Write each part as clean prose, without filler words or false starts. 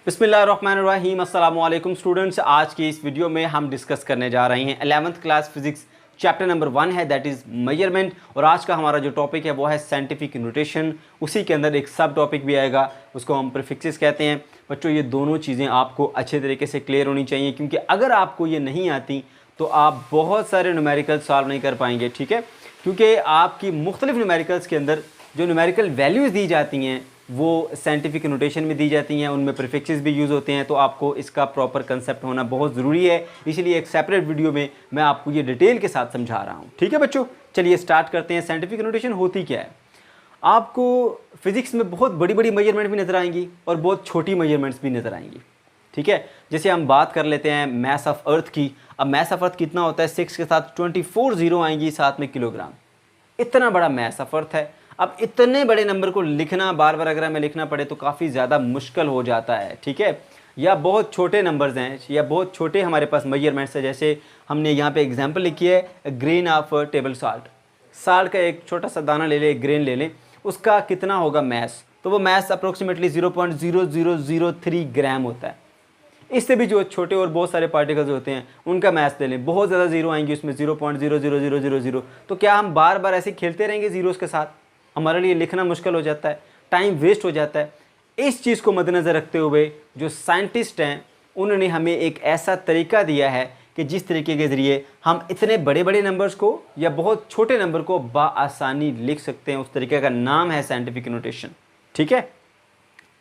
बिस्मिल्लाहिर्रहमानिर्रहीम अस्सलाम वालेकुम स्टूडेंट्स। आज की इस वीडियो में हम डिस्कस करने जा रहे हैं 11th class physics chapter number 1 है, दैट इज़ मेजरमेंट। और आज का हमारा जो टॉपिक है वो है साइंटिफिक नोटेशन। उसी के अंदर एक सब टॉपिक भी आएगा, उसको हम प्रीफिक्सेस कहते हैं। बच्चों, ये दोनों चीज़ें आपको अच्छे तरीके से क्लियर होनी चाहिए, क्योंकि अगर आपको ये नहीं आती तो आप बहुत सारे न्यूमेरिकल सॉल्व नहीं कर पाएंगे, ठीक है। क्योंकि आपकी मुख्तलिफ न्यूमेरिकल्स के अंदर जो न्यूमेरिकल वैल्यूज़ दी जाती हैं वो साइंटिफिक नोटेशन में दी जाती हैं, उनमें प्रीफिक्सेस भी यूज़ होते हैं। तो आपको इसका प्रॉपर कंसेप्ट होना बहुत ज़रूरी है, इसलिए एक सेपरेट वीडियो में मैं आपको ये डिटेल के साथ समझा रहा हूँ, ठीक है बच्चों। चलिए स्टार्ट करते हैं। साइंटिफिक नोटेशन होती क्या है? आपको फिज़िक्स में बहुत बड़ी बड़ी मेजरमेंट भी नज़र आएंगी और बहुत छोटी मेजरमेंट्स भी नज़र आएंगी, ठीक है। जैसे हम बात कर लेते हैं मैस ऑफ अर्थ की। अब मैस ऑफ अर्थ कितना होता है? 6 के साथ 24 जीरो आएंगी, साथ में किलोग्राम। इतना बड़ा मैस ऑफ अर्थ है। अब इतने बड़े नंबर को लिखना बार बार अगर हमें लिखना पड़े तो काफ़ी ज़्यादा मुश्किल हो जाता है, ठीक है। या बहुत छोटे नंबर्स हैं या बहुत छोटे हमारे पास मेजरमेंट्स है। जैसे हमने यहाँ पे एग्जांपल लिखी है, grain of table salt. Salt का एक छोटा सा दाना ले लें, एक ग्रेन ले लें, उसका कितना होगा मैस? तो वो मैस अप्रोक्सीमेटली 0.0003 ग्राम होता है। इससे भी जो छोटे और बहुत सारे पार्टिकल्स होते हैं उनका मैथ ले लें, बहुत ज़्यादा जीरो आएंगे उसमें, 0.00000। तो क्या हम बार बार ऐसे खेलते रहेंगे ज़ीरोज़ के साथ? हमारे लिए लिखना मुश्किल हो जाता है, टाइम वेस्ट हो जाता है। इस चीज़ को मद्देनज़र रखते हुए जो साइंटिस्ट हैं उन्होंने हमें एक ऐसा तरीका दिया है कि जिस तरीके के ज़रिए हम इतने बड़े बड़े नंबर्स को या बहुत छोटे नंबर को बआसानी लिख सकते हैं। उस तरीके का नाम है साइंटिफिक नोटेशन, ठीक है।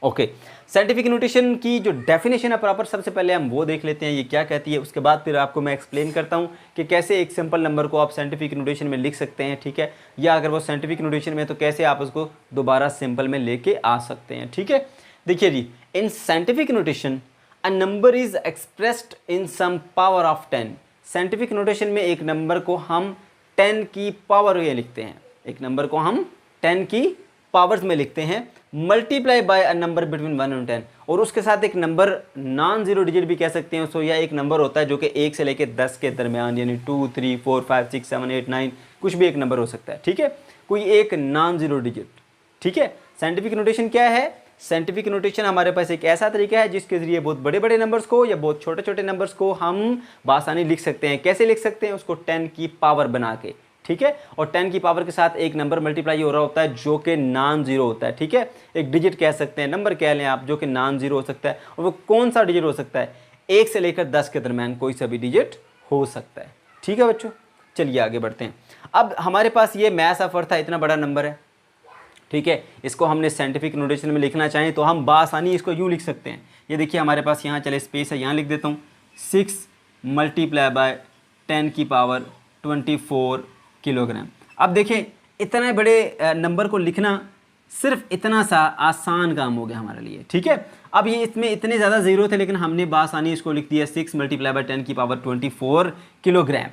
ओके, साइंटिफिक नोटेशन की जो डेफिनेशन है प्रॉपर, सबसे पहले हम वो देख लेते हैं ये क्या कहती है। उसके बाद फिर आपको मैं एक्सप्लेन करता हूँ कि कैसे एक सिंपल नंबर को आप साइंटिफिक नोटेशन में लिख सकते हैं, ठीक है। या अगर वो साइंटिफिक नोटेशन में तो कैसे आप उसको दोबारा सिंपल में लेके आ सकते हैं, ठीक है। देखिए जी, in scientific notation a number is expressed in some power of 10। Scientific notation में एक नंबर को हम 10 की पावर में लिखते हैं। एक नंबर को हम 10 की पावर्स में लिखते हैं, multiply by a number between 1 और 10। और उसके साथ एक नंबर नॉन जीरो डिजिट भी कह सकते हैं उसको, या एक नंबर होता है जो कि 1 से लेकर 10 के दरमियान, यानी 2 3 4 5 6 7 8 9, कुछ भी एक नंबर हो सकता है, ठीक है। कोई एक नॉन जीरो डिजिट, ठीक है। साइंटिफिक नोटेशन क्या है? साइंटिफिक नोटेशन हमारे पास एक ऐसा तरीका है जिसके जरिए बहुत बड़े बड़े नंबर्स को या बहुत छोटे छोटे नंबर्स को हम बआसानी लिख सकते हैं। कैसे लिख सकते हैं? उसको 10 की पावर बना के, ठीक है। और 10 की पावर के साथ एक नंबर मल्टीप्लाई हो रहा होता है जो कि नॉन जीरो होता है, ठीक है। एक डिजिट कह सकते हैं, नंबर कह लें आप, जो कि नॉन जीरो हो सकता है। और वो कौन सा डिजिट हो सकता है? 1 से लेकर 10 के दरमियान कोई सा भी डिजिट हो सकता है, ठीक है बच्चों। चलिए आगे बढ़ते हैं। अब हमारे पास ये मैस ऑफ अर्थ था, इतना बड़ा नंबर है, ठीक है। इसको हमने साइंटिफिक नोटेशन में लिखना चाहें तो हम बआसानी इसको यूँ लिख सकते हैं। ये देखिए हमारे पास यहाँ चले स्पेस है, यहाँ लिख देता हूँ 6 मल्टीप्लाई बाय 10 की पावर 24 किलोग्राम। अब देखें, इतने बड़े नंबर को लिखना सिर्फ इतना सा आसान काम हो गया हमारे लिए, ठीक है। अब ये इसमें इतने ज़्यादा ज़ीरो थे, लेकिन हमने बआसानी इसको लिख दिया 6 मल्टीप्लाई बाय 10 की पावर 24 किलोग्राम।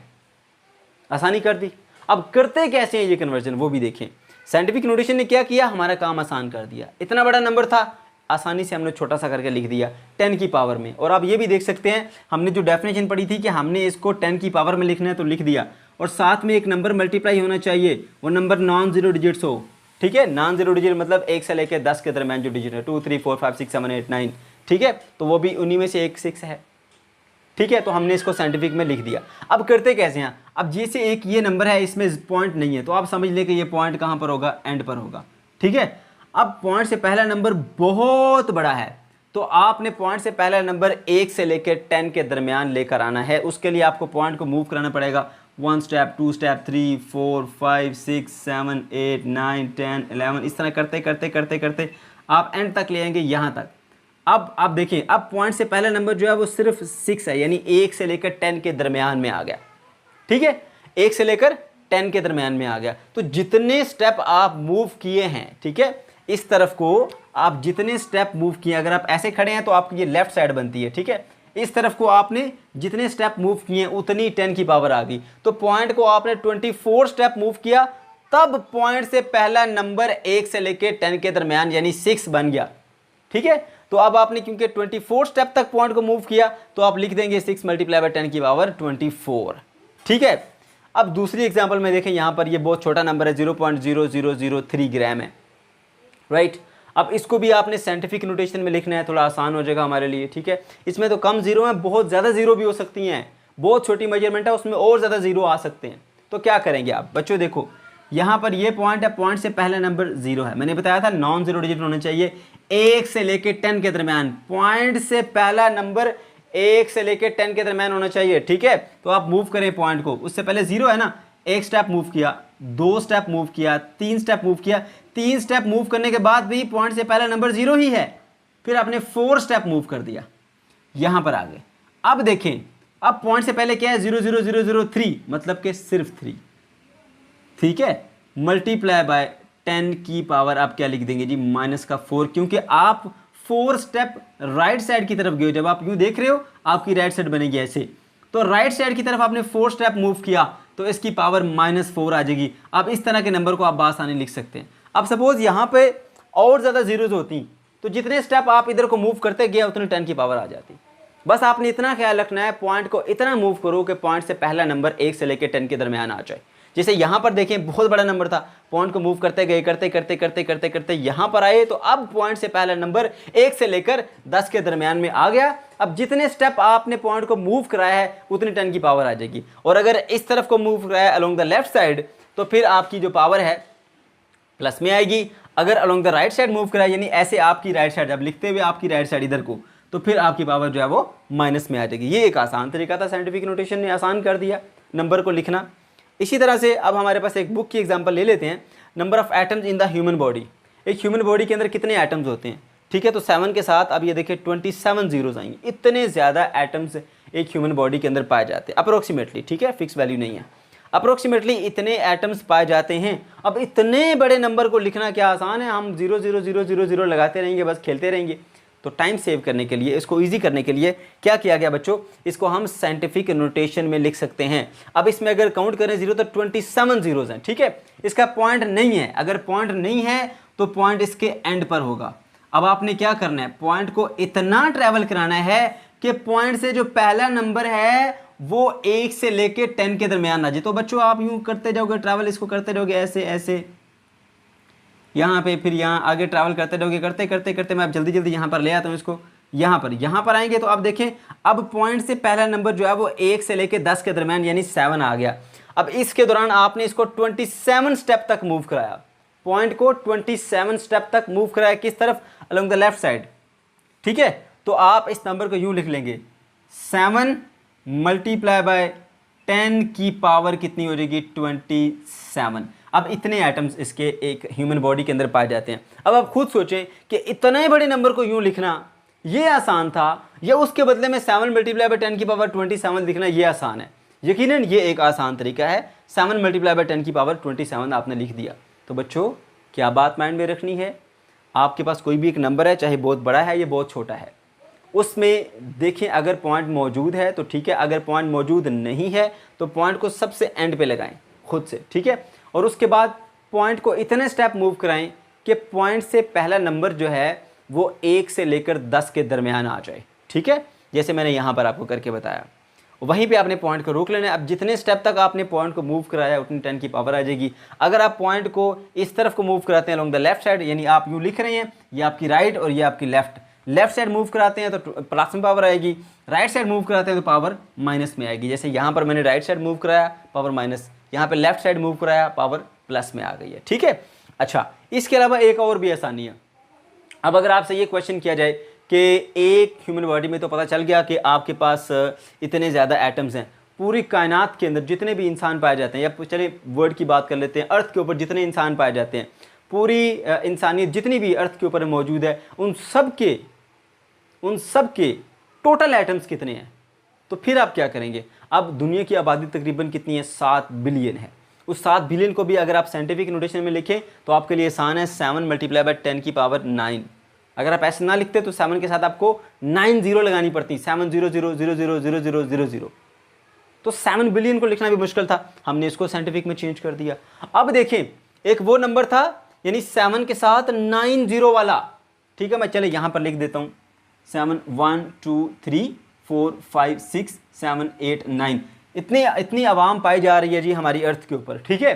आसानी कर दी। अब करते कैसे हैं ये कन्वर्जन, वो भी देखें। साइंटिफिक नोटेशन ने क्या किया? हमारा काम आसान कर दिया। इतना बड़ा नंबर था, आसानी से हमने छोटा सा करके लिख दिया 10 की पावर में। और आप ये भी देख सकते हैं, हमने जो डेफिनेशन पढ़ी थी कि हमने इसको 10 की पावर में लिखना है तो लिख दिया। और साथ में एक नंबर मल्टीप्लाई होना चाहिए, वो नंबर नॉन जीरो डिजिट्स हो, ठीक है। नॉन जीरो डिजिट मतलब 1 से लेकर 10 के दरमियान जो डिजिट है, 2 3 4 5 6 7 8 9, ठीक है। तो वो भी उन्हीं में से एक 6 है, ठीक है। तो हमने इसको साइंटिफिक में लिख दिया। अब करते कैसे हैं? अब जैसे एक ये नंबर है, इसमें पॉइंट नहीं है, तो आप समझ लें कि ये पॉइंट कहाँ पर होगा? एंड पर होगा, ठीक है। अब पॉइंट से पहला नंबर बहुत बड़ा है, तो आपने पॉइंट से पहला नंबर 1 से लेकर 10 के दरमियान लेकर आना है। उसके लिए आपको पॉइंट को मूव कराना पड़ेगा 1 स्टेप 2 स्टेप 3 4 5 6 7 8 9 10 11, इस तरह करते करते करते करते आप एंड तक ले आएंगे, यहाँ तक। अब आप देखिए, अब पॉइंट से पहला नंबर जो है वो सिर्फ 6 है, यानी 1 से लेकर 10 के दरमियान में आ गया, ठीक है। 1 से लेकर 10 के दरमियान में आ गया। तो जितने स्टेप आप मूव किए हैं, ठीक है, इस तरफ को आप जितने स्टेप मूव किए, अगर आप ऐसे खड़े हैं तो आपकी ये लेफ्ट साइड बनती है, ठीक है। इस तरफ को आपने जितने स्टेप मूव किए उतनी 10 की पावर आ गई। तो पॉइंट को आपने 24 स्टेप मूव किया, तब पॉइंट से पहला नंबर 1 से लेकर 10 के दरमियान यानी 6 बन गया, ठीक है। तो अब आपने क्योंकि 24 स्टेप तक पॉइंट को मूव किया तो आप लिख देंगे 6 मल्टीप्लाई बाय 10 की पावर 24, ठीक है। अब दूसरी एग्जांपल में देखें, यहाँ पर ये बहुत छोटा नंबर है, 0.0003 ग्राम है, राइट। अब इसको भी आपने साइंटिफिक नोटेशन में लिखना है, थोड़ा आसान हो जाएगा हमारे लिए, ठीक है। इसमें तो कम जीरो हैं, बहुत ज़्यादा जीरो भी हो सकती हैं, बहुत छोटी मेजरमेंट है उसमें और ज़्यादा जीरो आ सकते हैं। तो क्या करेंगे आप बच्चों, देखो यहाँ पर ये पॉइंट है, पॉइंट से पहला नंबर जीरो है, मैंने बताया था नॉन जीरो डिजिट होने चाहिए 1 से लेके 10 के दरमियान। पॉइंट से पहला नंबर 1 से लेके 10 के दरमियान होना चाहिए, ठीक है। तो आप मूव करें पॉइंट को, उससे पहले जीरो है ना, 1 स्टेप मूव किया, 2 स्टेप मूव किया, 3 स्टेप मूव किया, 3 स्टेप मूव करने के बाद भी पॉइंट से पहला नंबर जीरो ही है, फिर आपने 4 स्टेप मूव कर दिया, यहां पर आ गए। अब देखें, अब पॉइंट से पहले क्या है, 0,0003 मतलब कि सिर्फ 3, ठीक है। मल्टीप्लाई बाय 10 की पावर आप क्या लिख देंगे जी, -4, क्योंकि आप 4 स्टेप राइट साइड की तरफ गए। जब आप यूं देख रहे हो आपकी राइट साइड बनेगी ऐसे, तो राइट साइड की तरफ आपने 4 स्टेप मूव किया तो इसकी पावर -4 आ जाएगी। अब इस तरह के नंबर को आप बासानी लिख सकते हैं। अब सपोज यहाँ पे और ज़्यादा जीरोज होती तो जितने स्टेप आप इधर को मूव करते गए उतनी 10 की पावर आ जाती। बस आपने इतना ख्याल रखना है, पॉइंट को इतना मूव करो कि पॉइंट से पहला नंबर 1 से लेकर 10 के दरमियान आ जाए। जैसे यहाँ पर देखें बहुत बड़ा नंबर था, पॉइंट को मूव करते गए, करते करते करते करते करते यहाँ पर आए, तो अब पॉइंट से पहला नंबर 1 से लेकर 10 के दरमियान में आ गया। अब जितने स्टेप आपने पॉइंट को मूव कराया है उतनी 10 की पावर आ जाएगी। और अगर इस तरफ को मूव कराया अलोंग द लेफ्ट साइड तो फिर आपकी जो पावर है प्लस में आएगी। अगर along the right side move कराया, यानी ऐसे आपकी राइट साइड, जब लिखते हुए आपकी राइट साइड इधर को, तो फिर आपकी पावर जो है वो माइनस में आ जाएगी। ये एक आसान तरीका था, साइंटिफिक नोटेशन ने आसान कर दिया नंबर को लिखना। इसी तरह से अब हमारे पास एक बुक की एग्जांपल ले लेते हैं, number of atoms in the human body. एक ह्यूमन बॉडी के अंदर कितने एटम्स होते हैं, ठीक है। तो 7 के साथ अब ये देखिए 27 जीरोज आएंगे। इतने ज़्यादा एटम्स एक ह्यूमन बॉडी के अंदर पाए जाते हैं अप्रोक्सीमेटली, ठीक है, फिक्स वैल्यू नहीं है, अप्रोक्सीमेटली इतने एटम्स पाए जाते हैं। अब इतने बड़े नंबर को लिखना क्या आसान है, हम 0,0000 लगाते रहेंगे, बस खेलते रहेंगे। तो टाइम सेव करने के लिए, इसको इजी करने के लिए क्या किया गया बच्चों, इसको हम साइंटिफिक नोटेशन में लिख सकते हैं। अब इसमें अगर काउंट करें जीरो तो 27 जीरोज हैं, ठीक है। इसका पॉइंट नहीं है, अगर पॉइंट नहीं है तो पॉइंट इसके एंड पर होगा। अब आपने क्या करना है, पॉइंट को इतना ट्रैवल कराना है कि पॉइंट से जो पहला नंबर है वो 1 से लेके 10 के दरमियान आ जाए। तो बच्चों आप यूं करते जाओगे ट्रैवल, इसको करते जाओगे ऐसे ऐसे, यहाँ पे फिर यहाँ आगे ट्रैवल करते रहोगे, करते करते करते मैं अब जल्दी जल्दी यहाँ पर ले आता हूँ इसको। यहाँ पर आएंगे तो अब देखें, अब पॉइंट से पहला नंबर जो है वो 1 से लेके 10 के दरमियान यानी 7 आ गया। अब इसके दौरान आपने इसको 27 स्टेप तक मूव कराया, पॉइंट को 27 स्टेप तक मूव कराया, किस तरफ, अलोंग द लेफ्ट साइड, ठीक है। तो आप इस नंबर को यूँ लिख लेंगे, 7 मल्टीप्लाई बाय 10 की पावर कितनी हो जाएगी, 27। अब इतने एटम्स इसके एक ह्यूमन बॉडी के अंदर पाए जाते हैं। अब आप खुद सोचें कि इतने बड़े नंबर को यूं लिखना ये आसान था, या उसके बदले में 7 मल्टीप्लाई बाय 10 की पावर 27 लिखना ये आसान है। यकीनन ये एक आसान तरीका है, 7 मल्टीप्लाई बाय 10 की पावर 27 आपने लिख दिया। तो बच्चों क्या बात माइंड में रखनी है, आपके पास कोई भी एक नंबर है, चाहे बहुत बड़ा है या बहुत छोटा है, उसमें देखें अगर पॉइंट मौजूद है तो ठीक है, अगर पॉइंट मौजूद नहीं है तो पॉइंट को सबसे एंड पे लगाएं खुद से, ठीक है। और उसके बाद पॉइंट को इतने स्टेप मूव कराएं कि पॉइंट से पहला नंबर जो है वो 1 से लेकर 10 के दरमियान आ जाए, ठीक है, जैसे मैंने यहाँ पर आपको करके बताया। वहीं पे आपने पॉइंट को रोक लेना है। अब जितने स्टेप तक आपने पॉइंट को मूव कराया उतनी 10 की पावर आ जाएगी। अगर आप पॉइंट को इस तरफ को मूव कराते हैं अलोंग द लेफ्ट साइड, यानी आप यूँ लिख रहे हैं ये आपकी राइट और ये आपकी लेफ्ट साइड मूव कराते हैं तो प्लस में पावर आएगी, राइट साइड मूव कराते हैं तो पावर माइनस में आएगी। जैसे यहाँ पर मैंने राइट साइड मूव कराया पावर माइनस, यहाँ पे लेफ्ट साइड मूव कराया पावर प्लस में आ गई है, ठीक है। अच्छा, इसके अलावा एक और भी आसानी है। अब अगर आपसे ये क्वेश्चन किया जाए कि एक ह्यूमन बॉडी में तो पता चल गया कि आपके पास इतने ज़्यादा एटम्स हैं, पूरी कायनात के अंदर जितने भी इंसान पाए जाते हैं, या चलिए वर्ल्ड की बात कर लेते हैं, अर्थ के ऊपर जितने इंसान पाए जाते हैं, पूरी इंसानियत जितनी भी अर्थ के ऊपर मौजूद है, उन सब के टोटल एटम्स कितने हैं। तो फिर आप क्या करेंगे, अब दुनिया की आबादी तकरीबन कितनी है, 7 बिलियन है। उस 7 बिलियन को भी अगर आप साइंटिफिक नोटेशन में लिखें तो आपके लिए आसान है, 7 मल्टीप्लाई बाय 10 की पावर 9। अगर आप ऐसे ना लिखते तो 7 के साथ आपको 9 जीरो लगानी पड़ती, 700000000। तो 7 बिलियन को लिखना भी मुश्किल था, हमने इसको साइंटिफिक में चेंज कर दिया। अब देखें, एक वो नंबर था यानी 7 के साथ 9 जीरो वाला, ठीक है। मैं चले यहाँ पर लिख देता हूँ 7 1 2 3 4 5 6 7 8 9। इतनी आवाम पाई जा रही है जी हमारी अर्थ के ऊपर, ठीक है।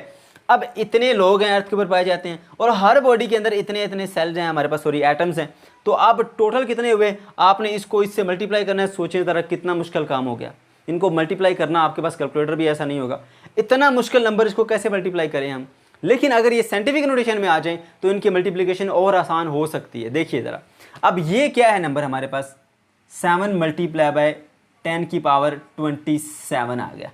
अब इतने लोग हैं अर्थ के ऊपर पाए जाते हैं और हर बॉडी के अंदर इतने इतने सेल्स हैं हमारे पास, सॉरी एटम्स हैं। तो अब टोटल कितने हुए, आपने इसको इससे मल्टीप्लाई करना है। सोचिए ज़रा कितना मुश्किल काम हो गया इनको मल्टीप्लाई करना। आपके पास कैलकुलेटर भी ऐसा नहीं होगा, इतना मुश्किल नंबर, इसको कैसे मल्टीप्लाई करें हम। लेकिन अगर ये साइंटिफिक नोटेशन में आ जाए तो इनकी मल्टीप्लिकेशन और आसान हो सकती है। देखिए ज़रा, अब ये क्या है नंबर हमारे पास, 7 मल्टीप्लाई बाय 10 की पावर 27 आ गया,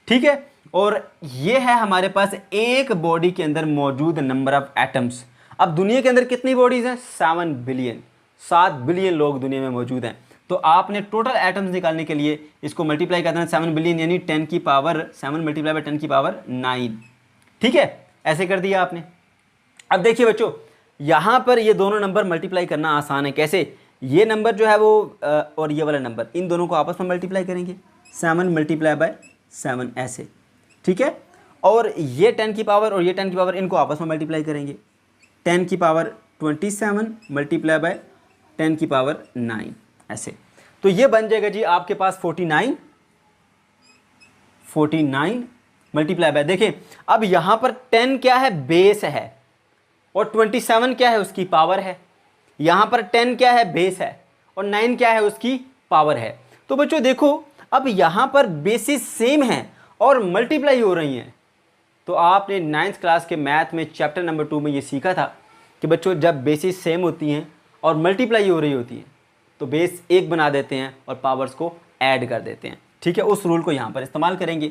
ठीक है। और ये है हमारे पास एक बॉडी के अंदर मौजूद नंबर ऑफ एटम्स। अब दुनिया के अंदर कितनी बॉडीज हैं, 7 बिलियन, 7 बिलियन लोग दुनिया में मौजूद हैं। तो आपने टोटल एटम्स निकालने के लिए इसको मल्टीप्लाई करना है 7 बिलियन, यानी 10 की पावर 7 मल्टीप्लाई बाय 10 की पावर 9, ठीक है। ऐसे कर दिया आपने। अब देखिए बच्चों, यहाँ पर ये दोनों नंबर मल्टीप्लाई करना आसान है। कैसे, ये नंबर जो है वो और ये वाला नंबर, इन दोनों को आपस में मल्टीप्लाई करेंगे, 7 मल्टीप्लाई बाय 7 ऐसे, ठीक है। और ये 10 की पावर और ये 10 की पावर, इनको आपस में मल्टीप्लाई करेंगे, 10 की पावर 27 मल्टीप्लाई बाय 10 की पावर 9 ऐसे। तो ये बन जाएगा जी आपके पास 49 मल्टीप्लाई बाय, देखें अब यहाँ पर 10 क्या है, बेस है, और 27 क्या है, उसकी पावर है। यहाँ पर 10 क्या है, बेस है, और 9 क्या है, उसकी पावर है। तो बच्चों देखो, अब यहाँ पर बेसिस सेम है और मल्टीप्लाई हो रही हैं। तो आपने 9th क्लास के मैथ में चैप्टर नंबर 2 में ये सीखा था कि बच्चों जब बेसिस सेम होती हैं और मल्टीप्लाई हो रही होती है तो बेस 1 बना देते हैं और पावर्स को ऐड कर देते हैं, ठीक है। उस रूल को यहाँ पर इस्तेमाल करेंगे।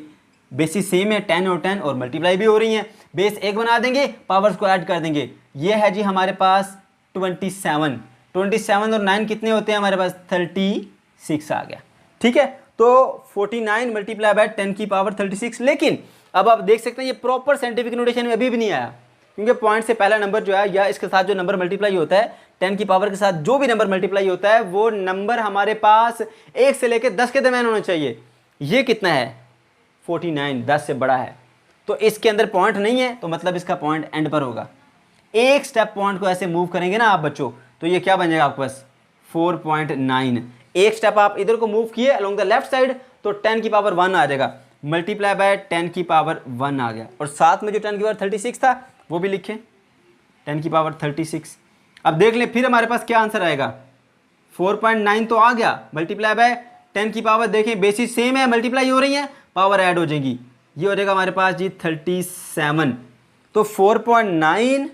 बेसिस सेम है 10 और 10 और मल्टीप्लाई भी हो रही हैं, बेस 1 बना देंगे, पावर्स को ऐड कर देंगे। ये है जी हमारे पास 27 और 9 कितने होते हैं हमारे पास, 36 आ गया, ठीक है। तो 49 मल्टीप्लाई बाय 10 की पावर 36। लेकिन अब आप देख सकते हैं ये प्रॉपर साइंटिफिक नोटेशन में अभी भी नहीं आया, क्योंकि पॉइंट से पहला नंबर जो है या इसके साथ जो नंबर मल्टीप्लाई होता है, 10 की पावर के साथ जो भी नंबर मल्टीप्लाई होता है वो नंबर हमारे पास 1 से लेकर 10 के दरम्यान होना चाहिए। ये कितना है, 49, 10 से बड़ा है, तो इसके अंदर पॉइंट नहीं है, तो मतलब इसका पॉइंट एंड पर होगा। एक स्टेप पॉइंट को ऐसे मूव करेंगे ना आप बच्चों, तो ये क्या बन जाएगा आपके पास, 4.9। एक स्टेप आप इधर को मूव किए अलोंग द लेफ्ट साइड, तो 10 की पावर 1 आ जाएगा, मल्टीप्लाई बाय 10 की पावर 1 आ गया, और साथ में जो 10 की पावर 36 था वो भी लिखें, 10 की पावर 36। अब देख लें फिर हमारे पास क्या आंसर आएगा, 4.9 तो आ गया, मल्टीप्लाई बाय 10 की पावर, देखें बेसिस सेम है, मल्टीप्लाई हो रही है, पावर ऐड हो जाएगी, ये हो जाएगा हमारे पास जी 37। तो 4.9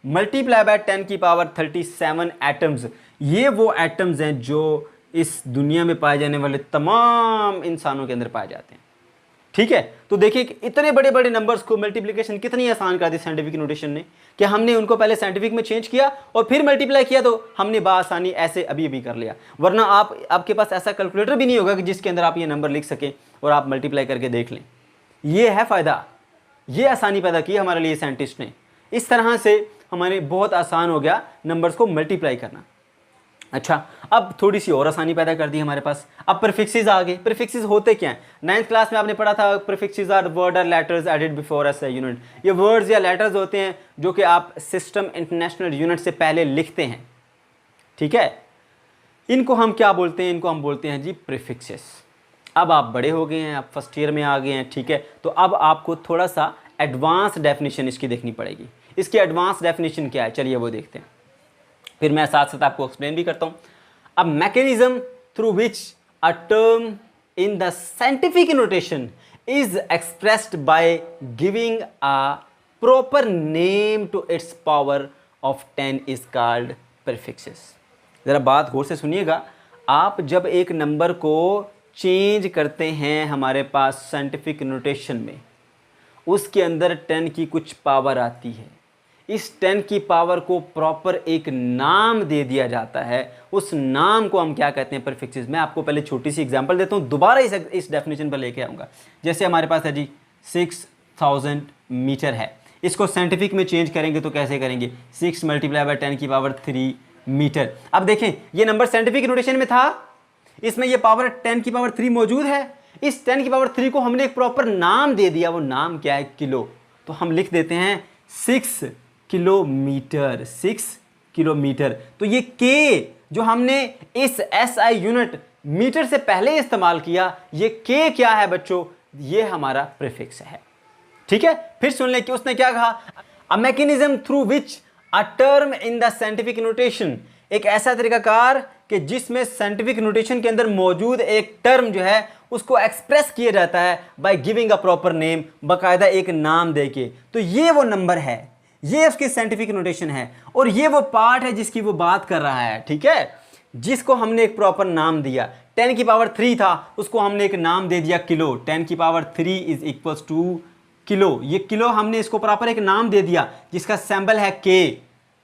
मल्टीप्लाई बाय 10 की पावर 37 एटम्स, ये वो एटम्स हैं जो इस दुनिया में पाए जाने वाले तमाम इंसानों के अंदर पाए जाते हैं, ठीक है। तो देखिए कि इतने बड़े बड़े नंबर्स को मल्टीप्लिकेशन कितनी आसान कर दी साइंटिफिक नोटेशन ने, कि हमने उनको पहले साइंटिफिक में चेंज किया और फिर मल्टीप्लाई किया, तो हमने बासानी ऐसे अभी कर लिया। वरना आपके पास ऐसा कैलकुलेटर भी नहीं होगा कि जिसके अंदर आप ये नंबर लिख सकें और आप मल्टीप्लाई करके देख लें। ये है फ़ायदा, ये आसानी पैदा की हमारे लिए साइंटिस्ट ने। इस तरह से हमारे बहुत आसान हो गया नंबर्स को मल्टीप्लाई करना। अच्छा, अब थोड़ी सी और आसानी पैदा कर दी हमारे पास। अब प्रीफिक्सेस आ गए। प्रीफिक्सेस होते क्या हैं, 9th क्लास में आपने पढ़ा था, प्रीफिक्सेस आर वर्ड और letters added before SI unit. ये वर्ड्स या लेटर्स होते हैं जो कि आप सिस्टम इंटरनेशनल यूनिट से पहले लिखते हैं, ठीक है। इनको हम क्या बोलते हैं, इनको हम बोलते हैं जी प्रीफिक्सेस। अब आप बड़े हो गए हैं, आप फर्स्ट ईयर में आ गए हैं, ठीक है। तो अब आपको थोड़ा सा एडवांस डेफिनेशन इसकी देखनी पड़ेगी। इसकी एडवांस डेफिनेशन क्या है, चलिए वो देखते हैं, फिर मैं साथ साथ आपको एक्सप्लेन भी करता हूं। अब mechanism through which a term in the scientific notation is expressed by giving a proper name to its power of 10 is called prefixes. ज़रा बात गौर से सुनिएगा। आप जब एक नंबर को चेंज करते हैं हमारे पास साइंटिफिक नोटेशन में, उसके अंदर 10 की कुछ पावर आती है। इस 10 की पावर को प्रॉपर एक नाम दे दिया जाता है। उस नाम को हम क्या कहते हैं, प्रीफिक्सेस। मैं आपको पहले छोटी सी एग्जांपल देता हूँ, दोबारा इस डेफिनेशन पर लेके आऊँगा। जैसे हमारे पास है जी 6000 मीटर है, इसको साइंटिफिक में चेंज करेंगे तो कैसे करेंगे, 6 मल्टीप्लाई बाय 10 की पावर 3 मीटर। अब देखें ये नंबर साइंटिफिक नोटेशन में था, इसमें ये पावर 10 की पावर 3 मौजूद है। इस 10 की पावर 3 को हमने एक प्रॉपर नाम दे दिया, वो नाम क्या है, किलो। तो हम लिख देते हैं 6 किलोमीटर, 6 किलोमीटर। तो ये के जो हमने इस एसआई यूनिट मीटर से पहले इस्तेमाल किया, ये के क्या है बच्चों, ये हमारा प्रीफिक्स है, ठीक है, फिर सुन ले कि उसने क्या कहा, a mechanism through which a term in the scientific notation, एक ऐसा तरीकाकार कि जिसमें साइंटिफिक नोटेशन के अंदर मौजूद एक टर्म जो है उसको एक्सप्रेस किया जाता है bye giving a proper name, बाकायदा एक नाम देके। तो ये वो नंबर है, ये उसकी साइंटिफिक नोटेशन है और ये वो पार्ट है जिसकी वो बात कर रहा है, ठीक है, जिसको हमने एक प्रॉपर नाम दिया। 10 की पावर 3 था, उसको हमने एक नाम दे दिया किलो। 10 की power 3 is equals two kilo, ये किलो हमने इसको प्रॉपर एक नाम दे दिया जिसका सिंबल है के।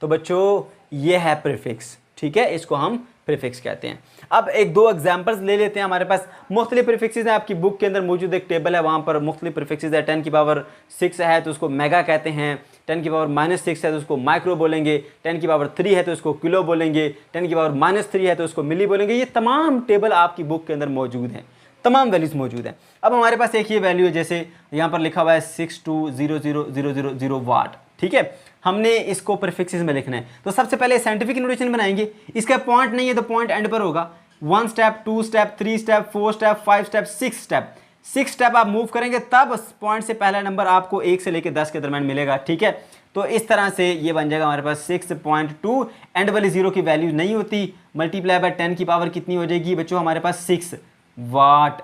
तो बच्चों ये है प्रीफिक्स, ठीक है, इसको हम प्रीफिक्स कहते हैं। अब एक दो एग्जांपल्स ले लेते हैं। हमारे पास मुख्तलिफ प्रीफिक्सेस हैं, आपकी बुक के अंदर मौजूद एक टेबल है, वहाँ पर मुख्तलिफ प्रीफिक्सेस है। 10 की पावर 6 है तो उसको मेगा कहते हैं, 10 की पावर -6 है तो उसको माइक्रो बोलेंगे, 10 की पावर 3 है तो उसको किलो बोलेंगे, 10 की पावर -3 है तो उसको मिली बोलेंगे। ये तमाम टेबल आपकी बुक के अंदर मौजूद हैं, तमाम वैल्यूज मौजूद हैं। अब हमारे पास एक ये वैल्यू है, जैसे यहाँ पर लिखा हुआ है 620000 वाट, ठीक है, हमने इसको प्रीफिक्सेस में लिखना है। तो सबसे पहले साइंटिफिक नोटेशन बनाएंगे, इसका पॉइंट नहीं है तो पॉइंट एंड पर होगा। 1 step, 2 step, 3 step, 4 step, 5 step, 6 step, 6 step आप मूव करेंगे तब पॉइंट से पहला नंबर आपको 1 से लेकर 10 के दरम्यान मिलेगा, ठीक है। तो इस तरह से ये बन जाएगा हमारे पास 6.2, एंड वाली जीरो की वैल्यू नहीं होती, मल्टीप्लाई बाय 10 की पावर कितनी हो जाएगी बच्चों हमारे पास 6 वाट,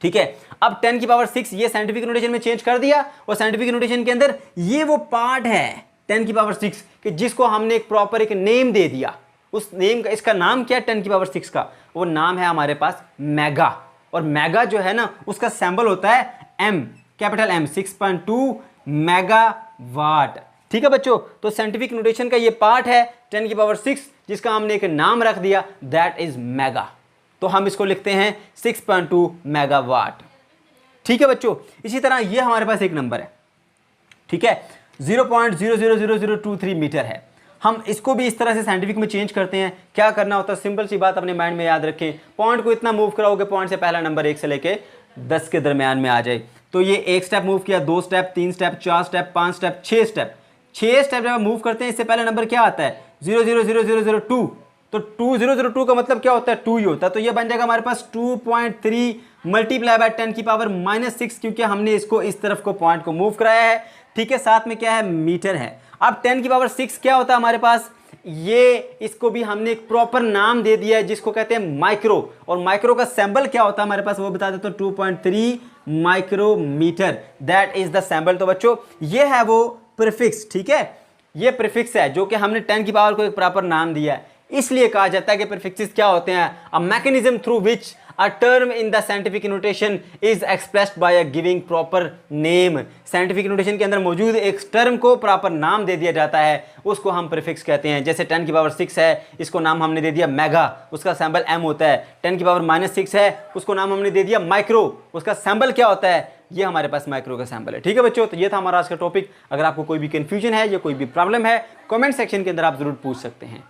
ठीक है। अब 10 की पावर 6 ये साइंटिफिक नोटेशन में चेंज कर दिया और साइंटिफिक नोटेशन के अंदर ये वो पार्ट है 10 की पावर 6 कि जिसको हमने एक प्रॉपर एक नेम दे दिया। उस नेम का, इसका नाम क्या है 10 की पावर 6 का, वो नाम है हमारे पास मेगा। और मेगा जो है ना उसका सिंबल होता है M, capital M, 6.2 mega watt, ठीक है बच्चों। तो साइंटिफिक नोटेशन का ये पार्ट है 10 की पावर 6 जिसका हमने एक नाम रख दिया, दैट इज मेगा। तो हम इसको लिखते हैं 6.2 मेगावाट, ठीक है बच्चों। इसी तरह ये हमारे पास एक नंबर है, ठीक है, 0.000023 मीटर है। हम इसको भी इस तरह से साइंटिफिक में चेंज करते हैं। क्या करना होता है, सिंपल सी बात अपने माइंड में याद रखें, पॉइंट को इतना मूव कराओगे पॉइंट से पहला नंबर 1 से लेके 10 के दरमियान में आ जाए। तो ये 1 स्टेप मूव किया, 2 step, 3 step, 4 step, 5 step, 6 step. 6 step जब मूव करते हैं इससे पहला नंबर क्या आता है 0.00002। तो 2002 का मतलब क्या होता है 2 ही होता है। तो ये बन जाएगा हमारे पास 2.3 मल्टीप्लाई बाय 10 की पावर -6, क्योंकि हमने इसको इस तरफ को पॉइंट को मूव कराया है, ठीक है। साथ में क्या है मीटर है। अब 10 की पावर 6 क्या होता है हमारे पास, ये इसको भी हमने एक प्रॉपर नाम दे दिया है जिसको कहते हैं माइक्रो। और माइक्रो का सिंबल क्या होता है हमारे पास वो बता देते हैं, 2.3 micrometre, that is the symbol. तो बच्चों ये है वो प्रीफिक्स, ठीक है, ये प्रीफिक्स है जो कि हमने 10 की पावर को एक प्रॉपर नाम दिया है। इसलिए कहा जाता है कि प्रीफिक्सेस क्या होते हैं, a mechanism through which a term in the scientific notation is expressed bye a giving proper name. Scientific notation के अंदर मौजूद एक टर्म को प्रॉपर नाम दे दिया जाता है, उसको हम प्रीफिक्स कहते हैं। जैसे 10 की पावर 6 है, इसको नाम हमने दे दिया मेगा, उसका सिंबल एम होता है। 10 की पावर -6 है, उसको नाम हमने दे दिया माइक्रो, उसका सिंबल क्या होता है, ये हमारे पास माइक्रो का सिंबल है, ठीक है बच्चों। तो ये था हमारा आज का टॉपिक। अगर आपको कोई भी कंफ्यूजन है या कोई भी प्रॉब्लम है, कमेंट सेक्शन के अंदर आप जरूर पूछ सकते हैं।